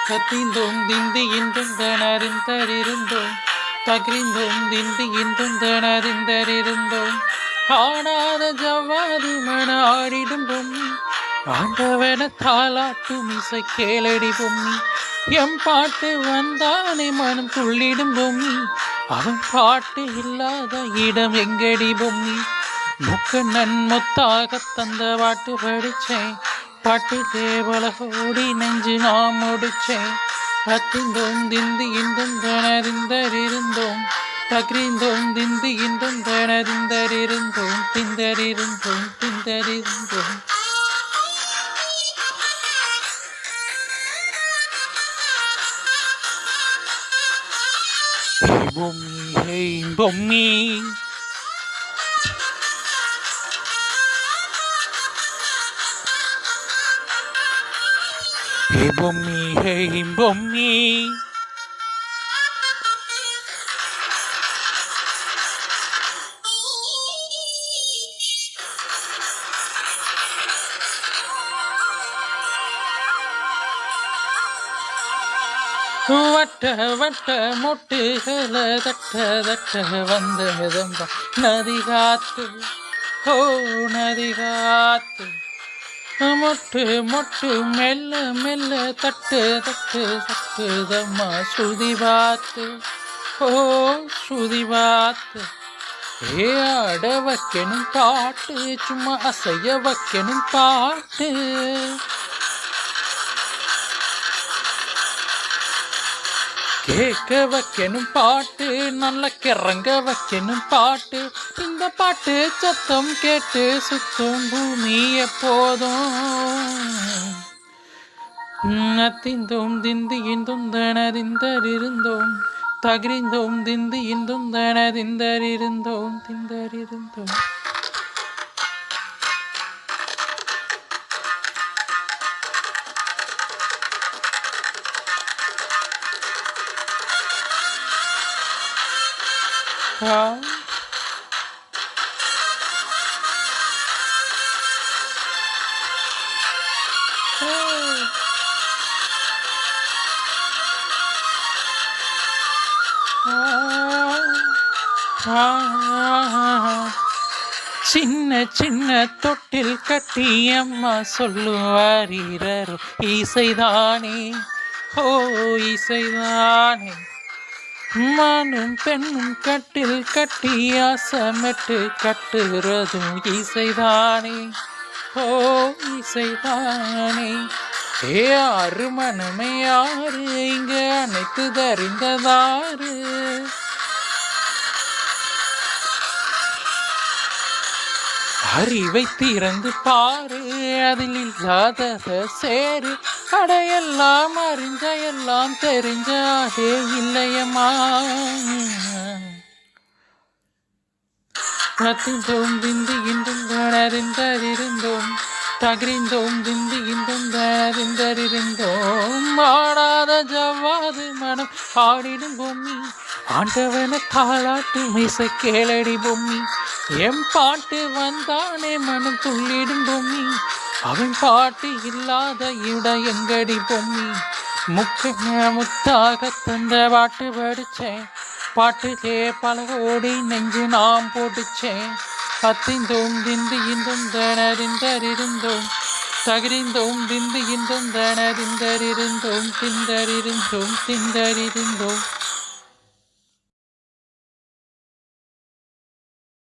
கத்திந்தோம் திந்தி இன்றும் தனறிந்தறிந்தோம் தகிரிந்தோம் திந்தி இன்றும் தனறிந்தறிந்தோம் ஆடாத ஜவ்வாது மன ஆடிடும் பொம்மி ஆண்டவன தாலாட்டும் இசை கேளடி பொம்மி எம் பாட்டு வந்தானே மனம் துள்ளிடும் பொம்மி அவன் பாட்டு இல்லாத இடம் எங்கடி பொம்மி முக்கண்ணன் மொத்தாக தந்த பாட்டு படிச்சேன் பாட்டு தேவலகோடி நெஞ்சு நாம் முடிச்சேன் அத்திந்தோம் திந்து இன்றும் தனறிந்தறிந்தோம் தகிரிந்தோம் திந்து இன்றும் தனறிந்தறிந்தோம் திந்தறிந்தோம் திந்தறிந்தோம் Bommi Bommi Hey bommi, hey bommi. வட்ட வட்ட மொட்டுகள தட்ட தட்ட வந்ததம்பா நதி காத்து ஓ நதி காத்து மொட்டு மொட்டு மெல்ல மெல்ல தட்டு தட்டு தட்டுதம்மா ஸ்ருதி பார்த்து ஓ ஸ்ருதி பார்த்து ஏ ஆட வைக்கணும் பாட்டு சும்மா அசைய வைக்கணும் பாட்டு கேட்க வைக்கணும் பாட்டு நல்ல கிறங்க வைக்கணும் பாட்டு இந்த பாட்டு சத்தம் கேட்டு சுத்தம் பூமி எப்போதும் திந்தோம் திந்து இந்தும் தனதிந்தறிந்தோம் தகிரிந்தோம் திந்து இந்தும் தனதிந்தறிந்தோம் திந்தறிந்தோம் சின்ன சின்ன தொட்டில் கட்டி அம்மா சொல்லுவாரீரோ இசைதானே ஓ இசைதானே மானும் பெண்ணும் கட்டில் கட்டி ஆசமெட்டு கட்டுறதும் இசைதானே ஓ இசைதானே ஏ ஆறு மனமே யாரு இங்க அனைத்து தறிந்ததாரு அறிவை திறந்து பாரு அதில் இல்லாதத சேரு அடையெல்லாம் அறிஞ்ச எல்லாம் தெரிஞ்ச அதே இல்லையம்மா திந்தோம் திந்து இன்றும் தனறிந்தறிந்தோம் தகிரிந்தோம் திந்து இன்றும் தனறிந்தறிந்தோம் ஆடாத ஜவ்வாது மனம் ஆடிடும் பொம்மி ஆண்டவன தாளாட்டு இசை கேளடி பொம்மி எம் பாட்டு வந்தானே மனம் துள்ளிடும் பொம்மி அவன் பாட்டு இல்லாத இட எங்கடி பொம்மி முத்தாக தந்த பாட்டு படிச்சேன் பாட்டுக்கே பல கோடி நெஞ்சு நாம் போட்டுச்சேன் அத்திந்தோம் திந்து இன்றும் தனறிந்தறிந்தோம் தகிரிந்தோம் திந்து இன்றும் தனறிந்தறிந்தோம் திந்தறிந்தோம் திந்தறிந்தோம்